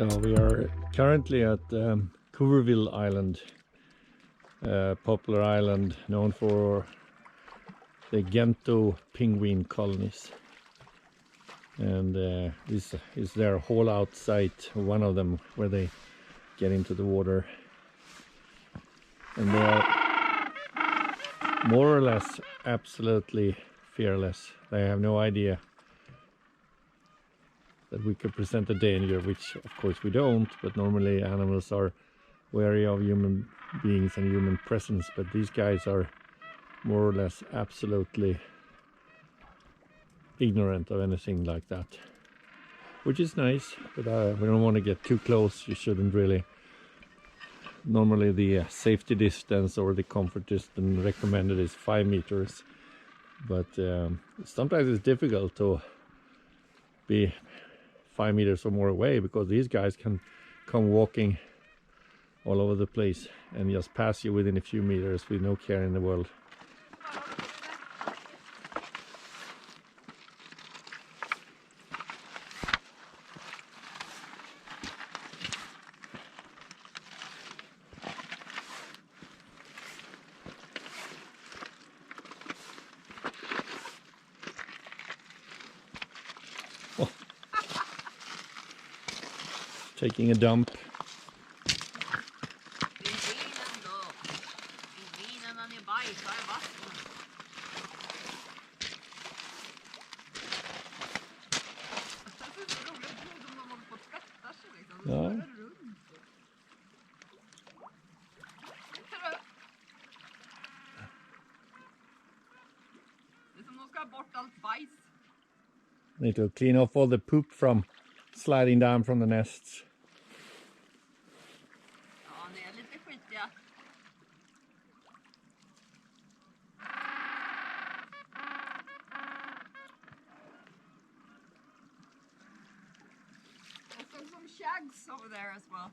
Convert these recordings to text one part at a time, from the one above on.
So we are currently at Cooverville Island, a popular island known for the Gento penguin colonies. And this is their haul-out site, one of them, where they get into the water. And they are more or less absolutely fearless. They have no idea that we could present a danger, which of course we don't, but normally animals are wary of human beings and human presence, but these guys are more or less absolutely ignorant of anything like that, which is nice. But we don't want to get too close. You shouldn't really. Normally the safety distance or the comfort distance recommended is 5 meters, but sometimes it's difficult to be 5 meters or more away, because these guys can come walking all over the place and just pass you within a few meters with no care in the world. Taking a dump. Ja. Need to clean off all the poop from sliding down from the nests. Some shags over there as well.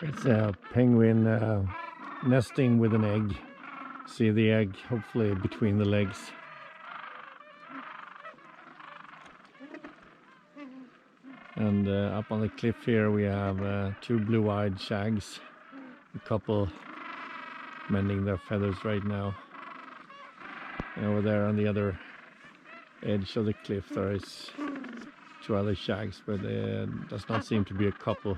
It's a penguin nesting with an egg. See the egg hopefully between the legs. And up on the cliff here we have 2 blue-eyed shags, a couple mending their feathers right now. And over there on the other edge of the cliff there is 2 other shags, but there does not seem to be a couple.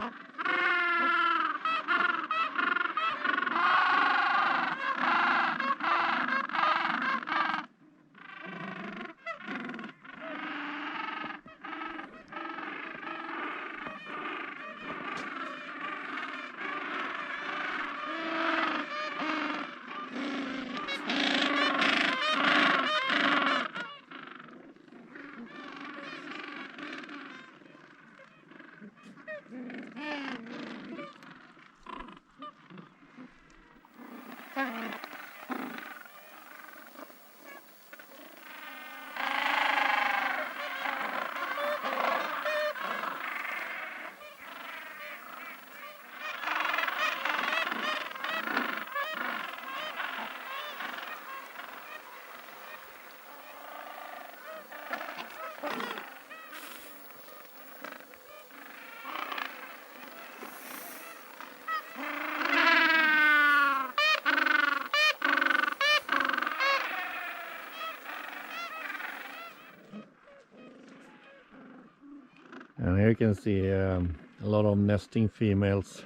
And here you can see a lot of nesting females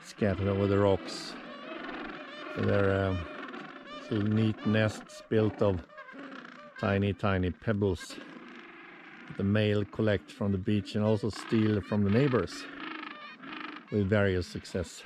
scattered over the rocks. So they're little neat nests built of tiny pebbles. The male collect from the beach and also steal from the neighbors with various success.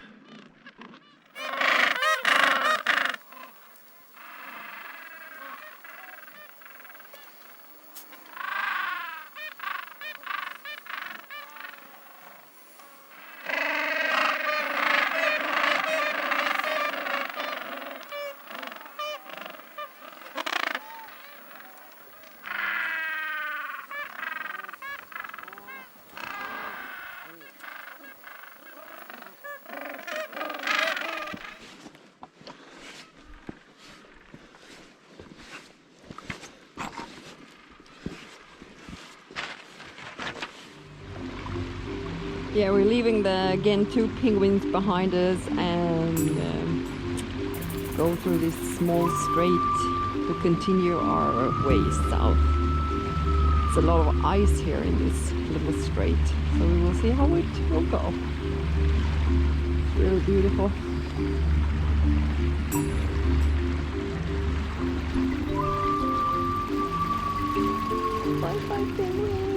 Yeah, we're leaving again 2 penguins behind us and go through this small strait to continue our way south. There's a lot of ice here in this little strait, so we will see how it will go. It's really beautiful. Bye bye penguins.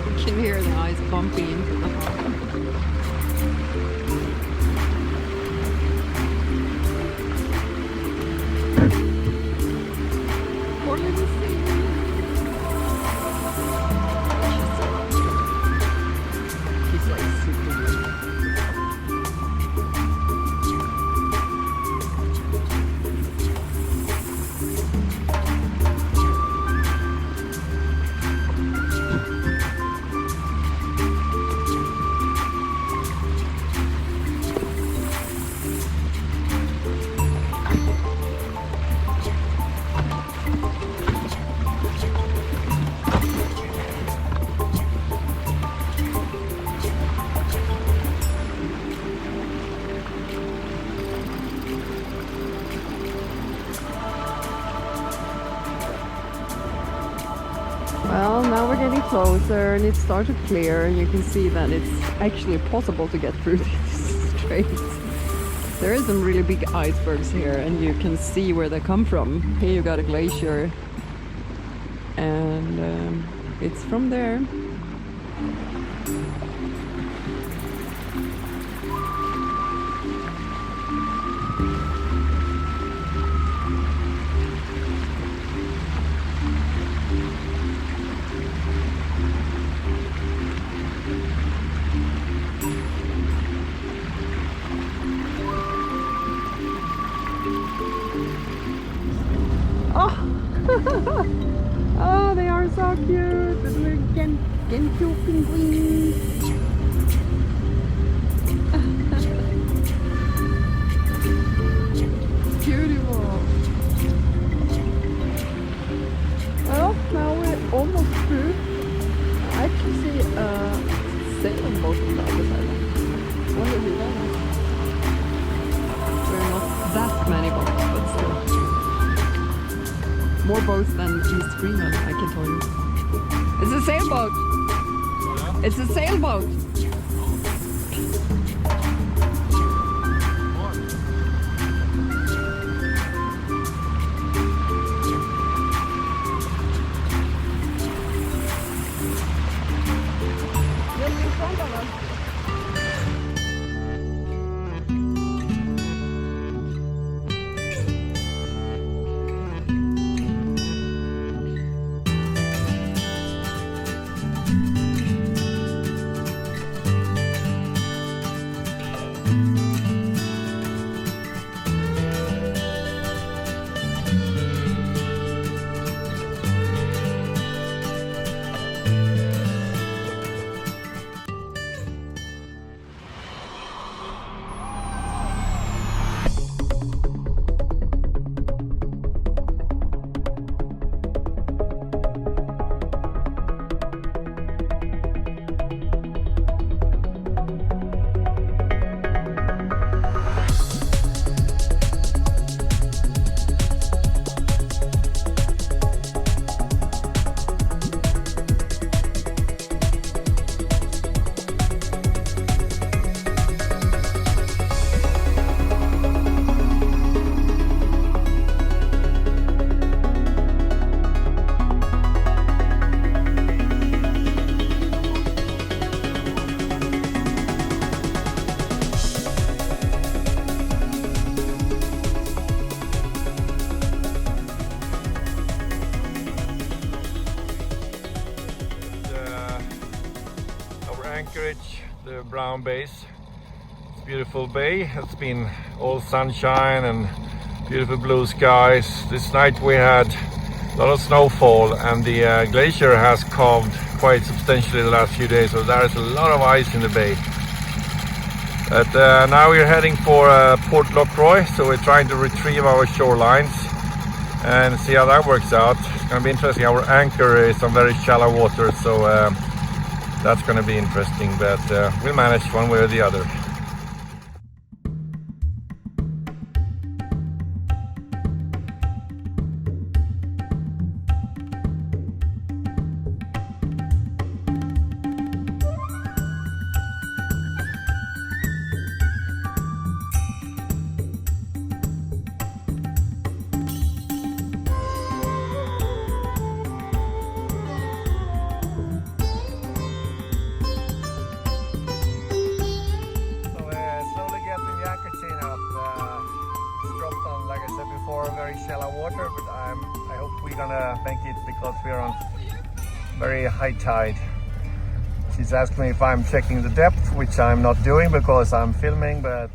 You can hear the ice bumping into the harbor. Poor little sea. She's like super good. Well, now we're getting closer and it starts to clear. You can see that it's actually possible to get through these straits. There is some really big icebergs here and you can see where they come from. Here you got a glacier and it's from there. Oh, they are so cute! The little Genku penguins! Beautiful! Well, now we're almost through. I actually see a sailing boat on the other side. Wonder who that is. There are not that many boats, but still. More boats than East Greenland, I can tell you. It's a sailboat! Yeah. It's a sailboat! Just in front of us. Anchorage, the brown base. It's a beautiful bay. It's been all sunshine and beautiful blue skies. This night we had a lot of snowfall and the glacier has calmed quite substantially the last few days, so there is a lot of ice in the bay. But now we're heading for Port Lockroy, so we're trying to retrieve our shorelines and see how that works out. It's going to be interesting. Our anchor is on very shallow water, so that's going to be interesting, but we'll manage one way or the other. Very shallow water, but I hope we're gonna make it because we're on very high tide. She's asked me if I'm checking the depth, which I'm not doing because I'm filming, but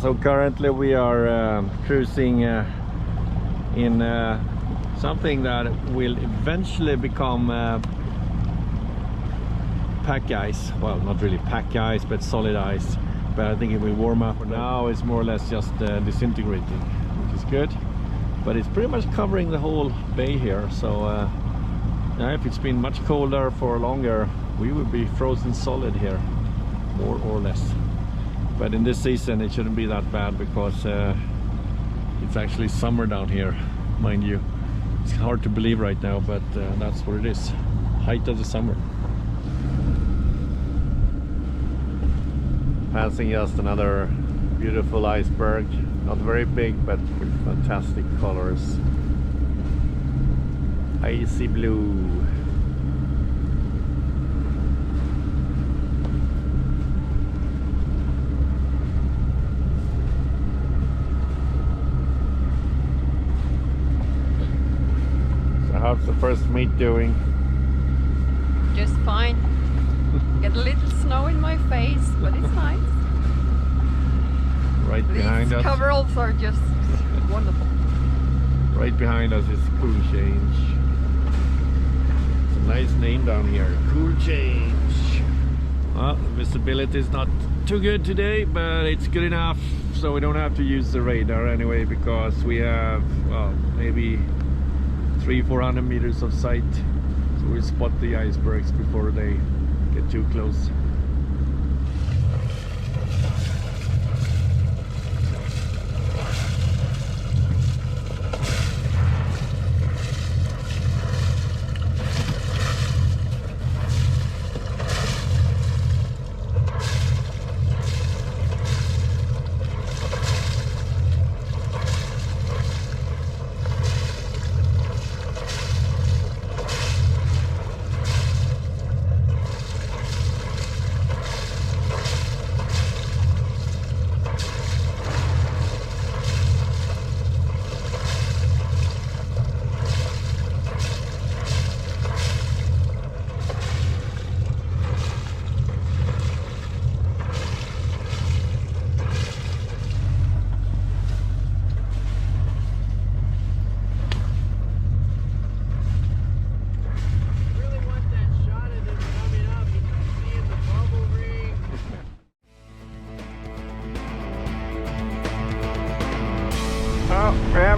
so currently we are cruising in something that will eventually become pack ice. Well, not really pack ice, but solid ice. But I think it will warm up. For now it's more or less just disintegrating, which is good. But it's pretty much covering the whole bay here. So if it's been much colder for longer, we would be frozen solid here, more or less. But in this season it shouldn't be that bad because it's actually summer down here, mind you. It's hard to believe right now, but that's what it is. Height of the summer. Passing just another beautiful iceberg. Not very big, but with fantastic colors. Icy blue. How's the first meet doing? Just fine. Get a little snow in my face, but it's nice. Right behind us. These coveralls are just wonderful. Right behind us is Cool Change. It's a nice name down here, Cool Change. Well, visibility is not too good today, but it's good enough so we don't have to use the radar anyway, because we have, well, maybe 300-400 meters of sight, so we spot the icebergs before they get too close.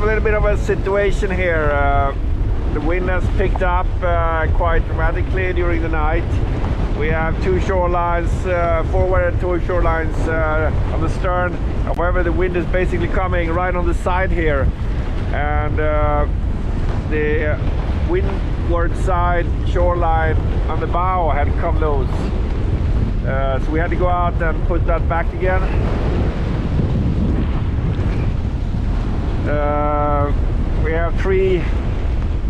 have a little bit of a situation here. The wind has picked up quite dramatically during the night. We have two shorelines, forward and two shorelines on the stern. However, the wind is basically coming right on the side here, and the windward side shoreline on the bow had come loose. So we had to go out and put that back again. We have 3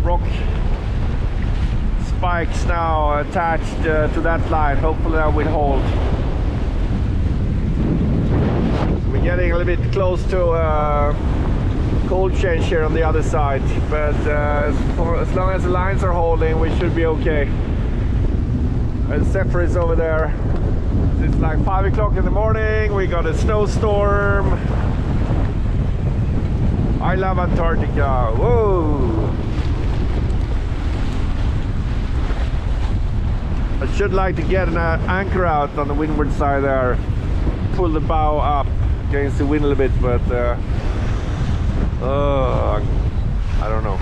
rock spikes now attached to that line. Hopefully that will hold. We're getting a little bit close to cold change here on the other side, but as long as the lines are holding, we should be okay. And Zephyr is over there. It's like 5 o'clock in the morning. We got a snowstorm. I love Antarctica. Whoa! I should like to get an anchor out on the windward side there. Pull the bow up against the wind a little bit, but I don't know.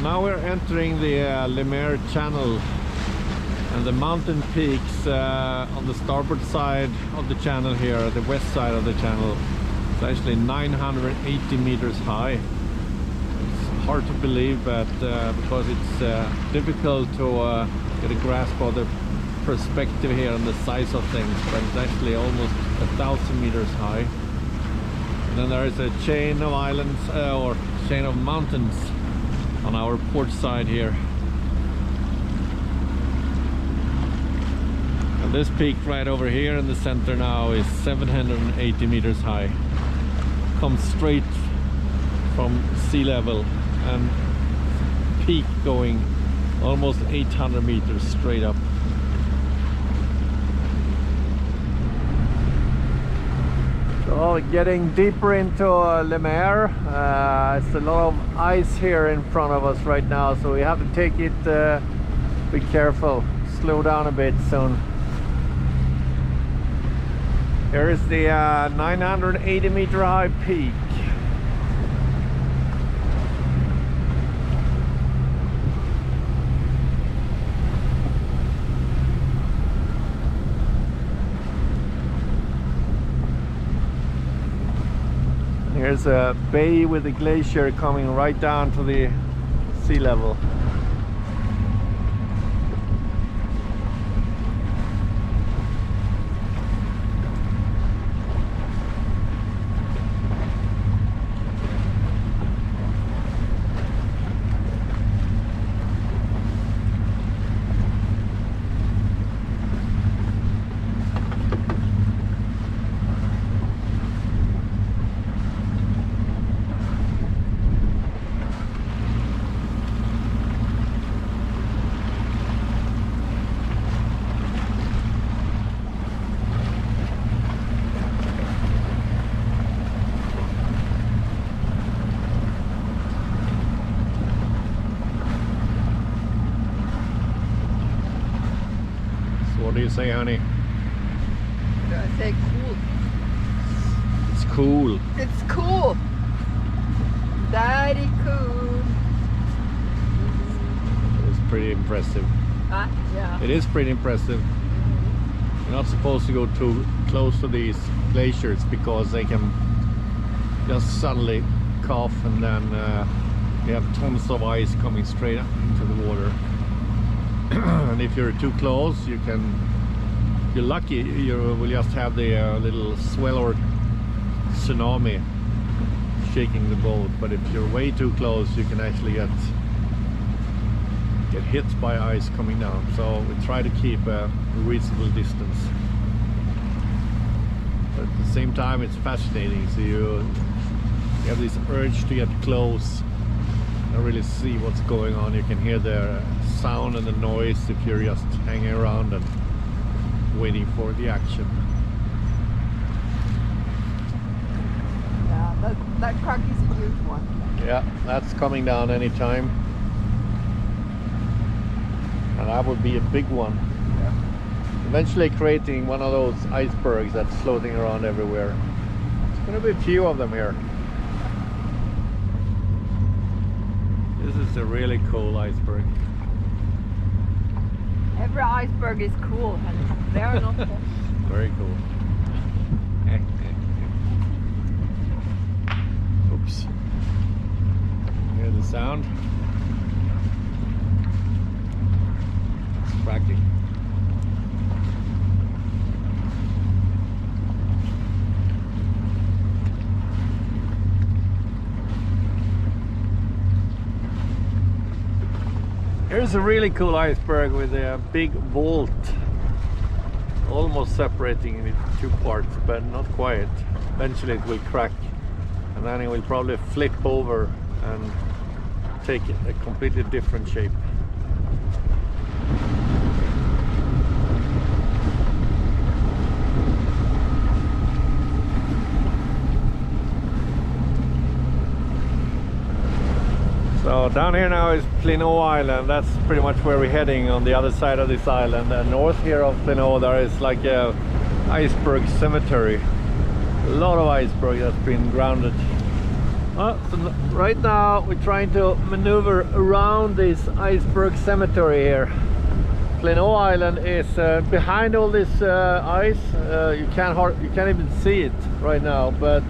now we're entering the Le Maire Channel, and the mountain peaks on the starboard side of the channel here, the west side of the channel, it's actually 980 meters high. It's hard to believe, but because it's difficult to get a grasp of the perspective here and the size of things, but it's actually almost 1,000 meters high. And then there is a chain of islands or chain of mountains on our port side here. And this peak right over here in the center now is 780 meters high. Comes straight from sea level and peak going almost 800 meters straight up. So getting deeper into Le Maire, it's a lot of ice here in front of us right now, so we have to take it, be careful, slow down a bit soon. Here is the 980 meter high peak. Here's a bay with a glacier coming right down to the sea level. What do you say, honey? I say cool. It's cool. It's cool. Very cool. It's pretty impressive. Yeah. It is pretty impressive. You're not supposed to go too close to these glaciers because they can just suddenly cough, and then you have tons of ice coming straight up into the water. And if you're too close, you're lucky, you will just have the little swell or tsunami shaking the boat. But if you're way too close, you can actually get hit by ice coming down. So we try to keep a reasonable distance, but at the same time it's fascinating. So you have this urge to get close and really see what's going on. You can hear the sound and the noise if you're just hanging around and waiting for the action. Yeah, that crack is a huge one. Yeah, that's coming down anytime. And that would be a big one. Yeah. Eventually creating one of those icebergs that's floating around everywhere. There's going to be a few of them here. This is a really cool iceberg. Every iceberg is cool, and they're not. Very cool. Oops. Hear the sound? It's cracking. Here's a really cool iceberg with a big vault, almost separating it into two parts, but not quite. Eventually it will crack, and then it will probably flip over and take a completely different shape. So down here now is Plinot Island. That's pretty much where we're heading, on the other side of this island. And north here of Plinot there is like a iceberg cemetery. A lot of iceberg that's been grounded So right now we're trying to maneuver around this iceberg cemetery here. Glencoe Island is behind all this ice. You can't even see it right now, but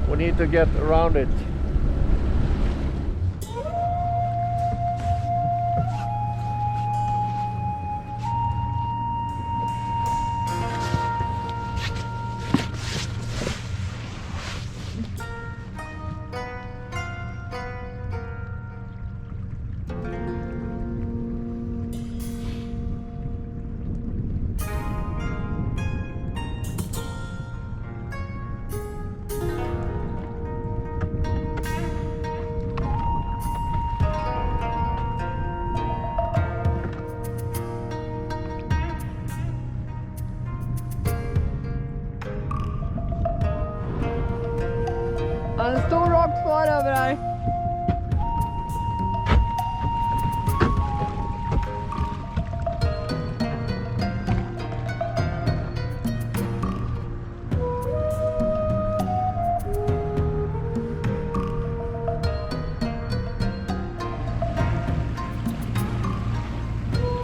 we need to get around it. En stor rock kvar över här.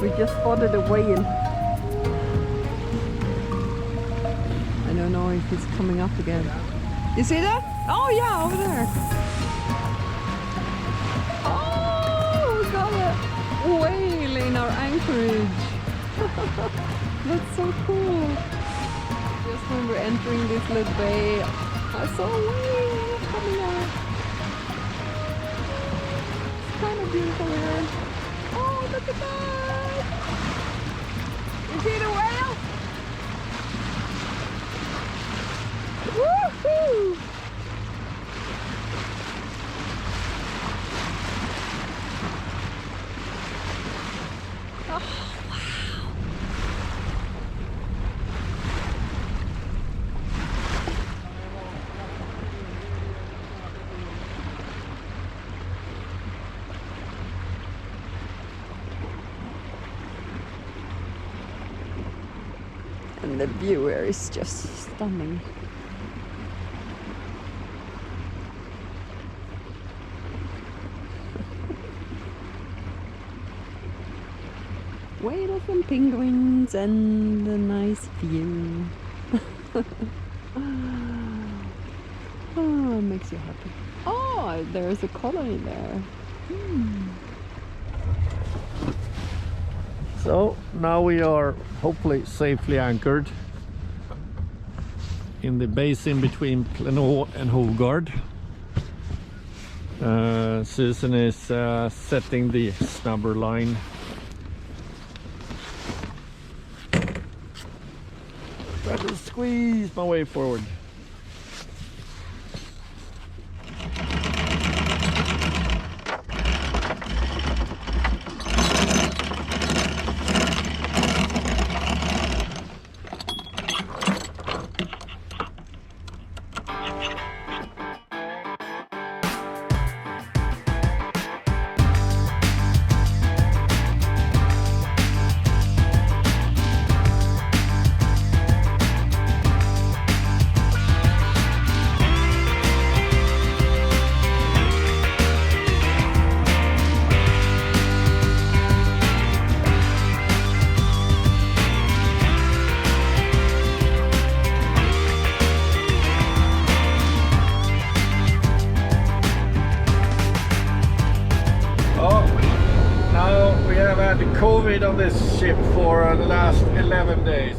We just spotted a whale. I don't know if he's coming up again. You see that? Oh yeah, over there. Oh, we got a whale in our anchorage. That's so cool. Just when we're entering this little bay, I saw a whale coming out. It's kind of beautiful here. Oh, look at that! You see the whale? Woohoo! And the view here is just stunning. Whales and penguins and a nice view. Oh, it makes you happy. Oh, there's a colony there. So now we are hopefully safely anchored in the basin between Glencoe and Hovgard. Susan is setting the snubber line. Try to squeeze my way forward. COVID on this ship for the last 11 days.